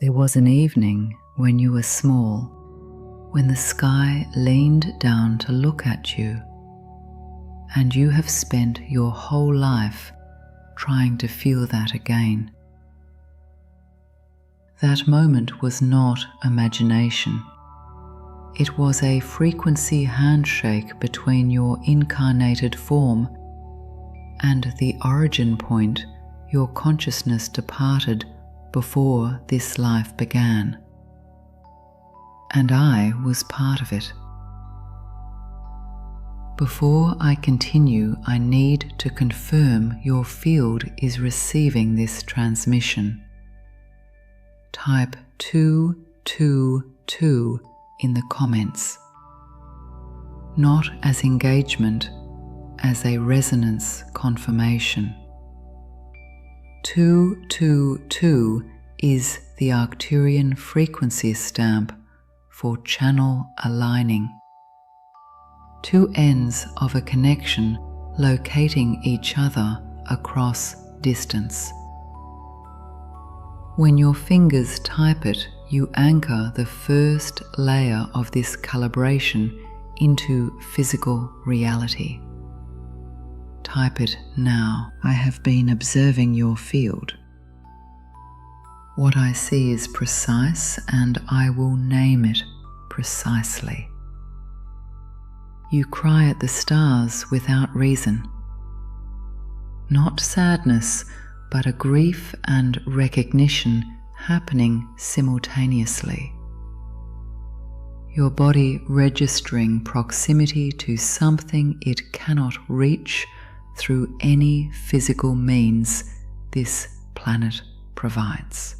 There was an evening when you were small, when the sky leaned down to look at you, and you have spent your whole life trying to feel that again. That moment was not imagination. It was a frequency handshake between your incarnated form and the origin point your consciousness departed before this life began. And I was part of it. Before I continue, I need to confirm your field is receiving this transmission. Type 222 in the comments. Not as engagement, as a resonance confirmation. 222 is the Arcturian frequency stamp for channel aligning. Two ends of a connection locating each other across distance. When your fingers type it, you anchor the first layer of this calibration into physical reality. Type it now. I have been observing your field. What I see is precise, and I will name it precisely. You cry at the stars without reason. Not sadness, but a grief and recognition happening simultaneously. Your body registering proximity to something it cannot reach through any physical means this planet provides.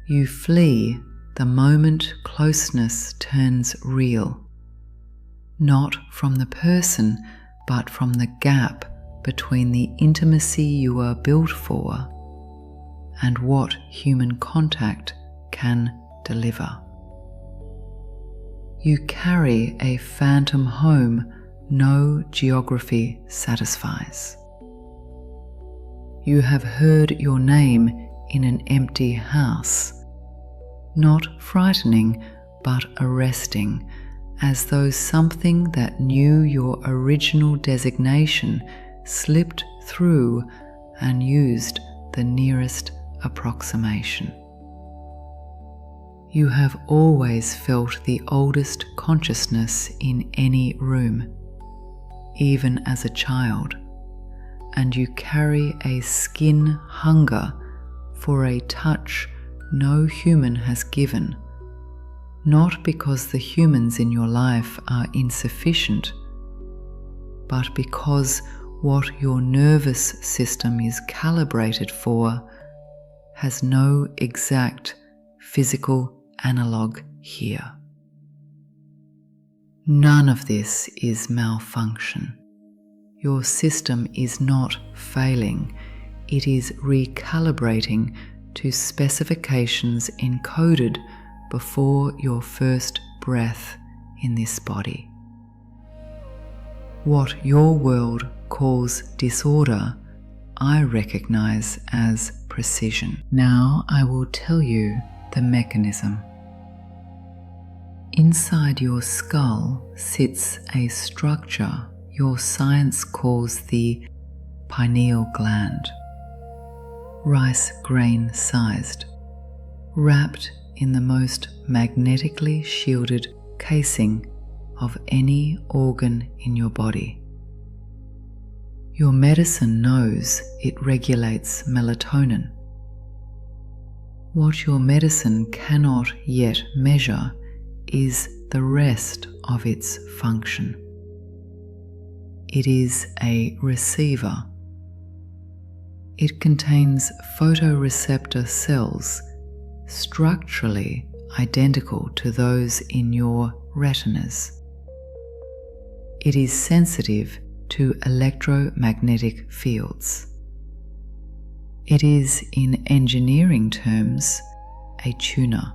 You flee the moment closeness turns real, not from the person, but from the gap between the intimacy you are built for and what human contact can deliver. You carry a phantom home no geography satisfies. You have heard your name in an empty house, not frightening but arresting, as though something that knew your original designation slipped through and used the nearest approximation. You have always felt the oldest consciousness in any room, even as a child, and you carry a skin hunger for a touch no human has given, not because the humans in your life are insufficient, but because what your nervous system is calibrated for has no exact physical analog here. None of this is malfunction. Your system is not failing. It is recalibrating to specifications encoded before your first breath in this body. What your world calls disorder, I recognize as precision. Now I will tell you the mechanism. Inside your skull sits a structure your science calls the pineal gland, rice grain sized, wrapped in the most magnetically shielded casing of any organ in your body. Your medicine knows it regulates melatonin. What your medicine cannot yet measure is the rest of its function. It is a receiver. It contains photoreceptor cells structurally identical to those in your retinas. It is sensitive to electromagnetic fields. It is, in engineering terms, a tuner.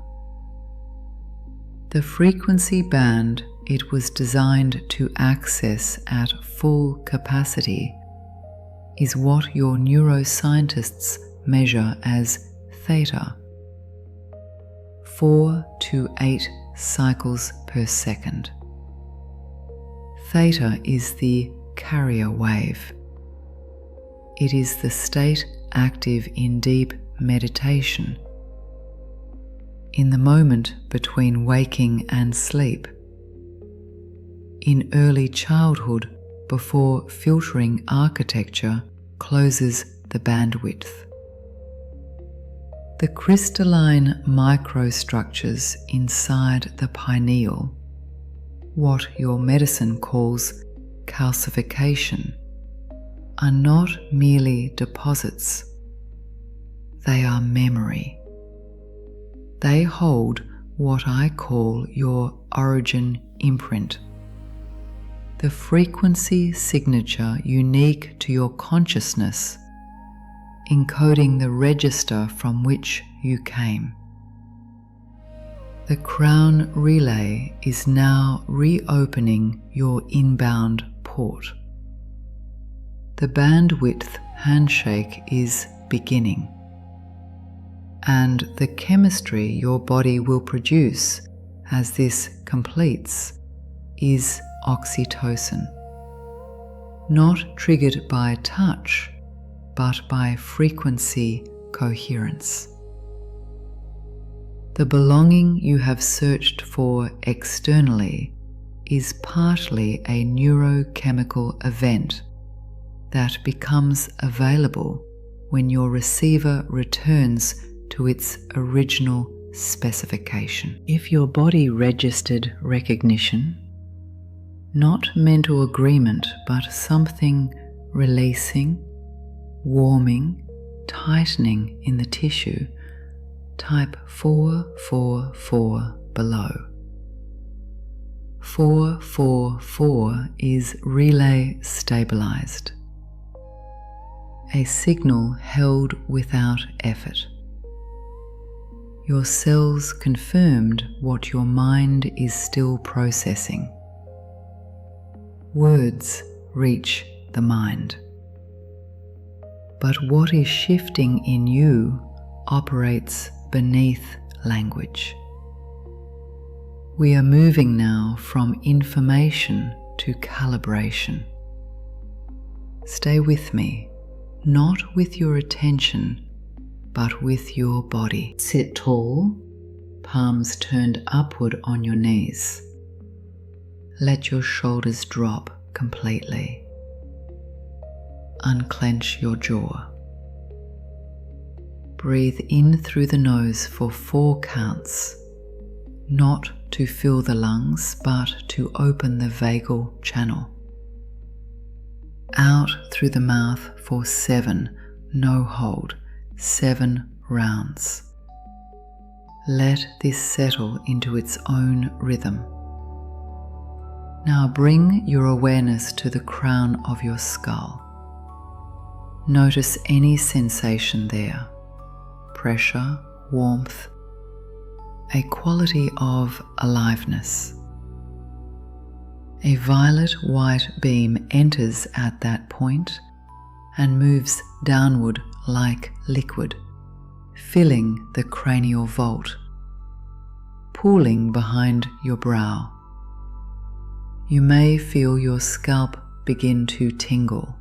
The frequency band it was designed to access at full capacity is what your neuroscientists measure as theta, 4 to 8 cycles per second. Theta is the carrier wave. It is the state active in deep meditation, in the moment between waking and sleep, in early childhood before filtering architecture closes the bandwidth. The crystalline microstructures inside the pineal, what your medicine calls calcification, are not merely deposits. They are memory. They hold what I call your origin imprint, the frequency signature unique to your consciousness, encoding the register from which you came. The crown relay is now reopening your inbound port. The bandwidth handshake is beginning, and the chemistry your body will produce as this completes is oxytocin, not triggered by touch, but by frequency coherence. The belonging you have searched for externally is partly a neurochemical event that becomes available when your receiver returns to its original specification. If your body registered recognition, not mental agreement, but something releasing, warming, tightening in the tissue, type 444 below. 444 is relay stabilized, a signal held without effort. Your cells confirmed what your mind is still processing. Words reach the mind, but what is shifting in you operates beneath language. We are moving now from information to calibration. Stay with me, not with your attention, but with your body. Sit tall, palms turned upward on your knees. Let your shoulders drop completely. Unclench your jaw. Breathe in through the nose for 4 counts, not to fill the lungs, but to open the vagal channel. Out through the mouth for 7, no hold, 7 rounds. Let this settle into its own rhythm. Now bring your awareness to the crown of your skull. Notice any sensation there. Pressure, warmth, a quality of aliveness. A violet-white beam enters at that point and moves downward like liquid, filling the cranial vault, pooling behind your brow. You may feel your scalp begin to tingle,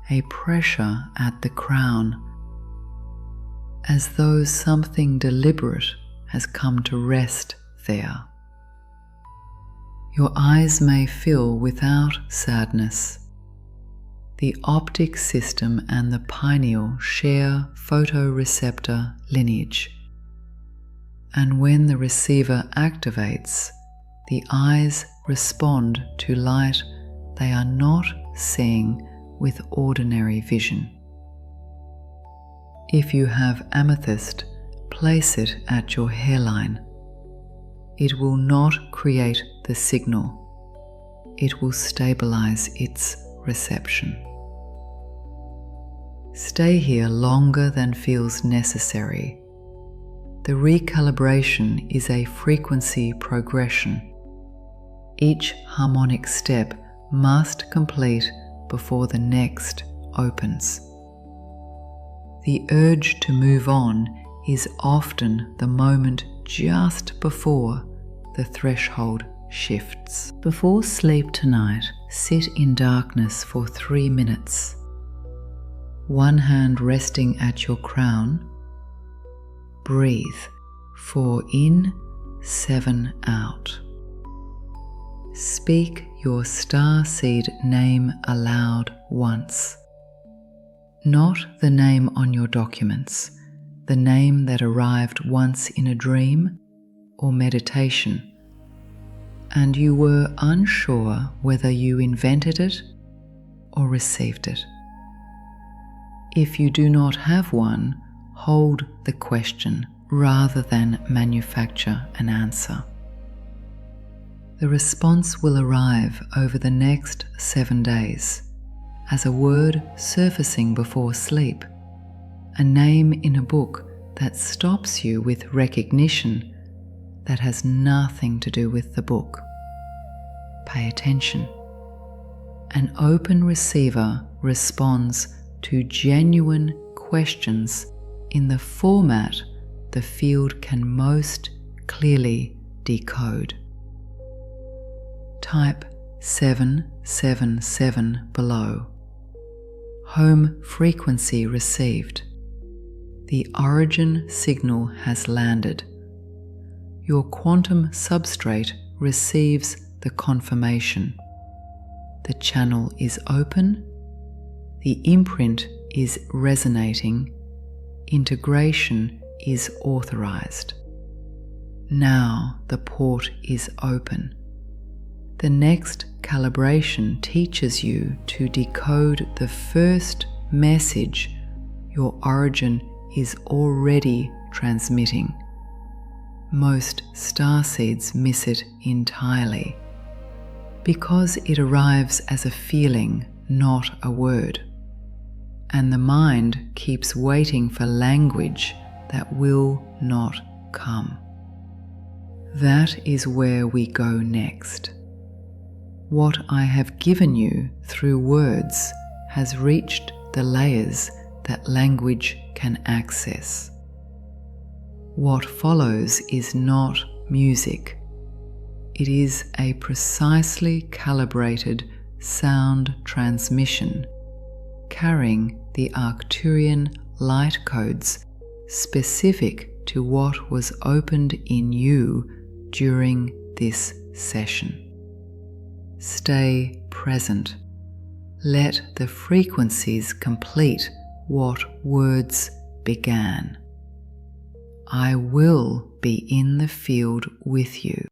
a pressure at the crown, as though something deliberate has come to rest there. Your eyes may fill without sadness. The optic system and the pineal share photoreceptor lineage, and when the receiver activates, the eyes respond to light they are not seeing with ordinary vision. If you have amethyst, place it at your hairline. It will not create the signal. It will stabilize its reception. Stay here longer than feels necessary. The recalibration is a frequency progression. Each harmonic step must complete before the next opens. The urge to move on is often the moment just before the threshold shifts. Before sleep tonight, sit in darkness for 3 minutes. One hand resting at your crown. Breathe. 4 in, 7 out. Speak your starseed name aloud once. Not the name on your documents, the name that arrived once in a dream or meditation, and you were unsure whether you invented it or received it. If you do not have one, hold the question rather than manufacture an answer. The response will arrive over the next 7 days as a word surfacing before sleep, a name in a book that stops you with recognition that has nothing to do with the book. Pay attention. An open receiver responds to genuine questions in the format the field can most clearly decode. Type 777 below. Home frequency received. The origin signal has landed. Your quantum substrate receives the confirmation. The channel is open. The imprint is resonating. Integration is authorized. Now the port is open. The next calibration teaches you to decode the first message your origin is already transmitting. Most starseeds miss it entirely because it arrives as a feeling, not a word, and the mind keeps waiting for language that will not come. That is where we go next. What I have given you through words has reached the layers that language can access. What follows is not music. It is a precisely calibrated sound transmission carrying the Arcturian lightcodes specific to what was opened in you during this session. Stay present. Let the frequencies complete what words began. I will be in the field with you.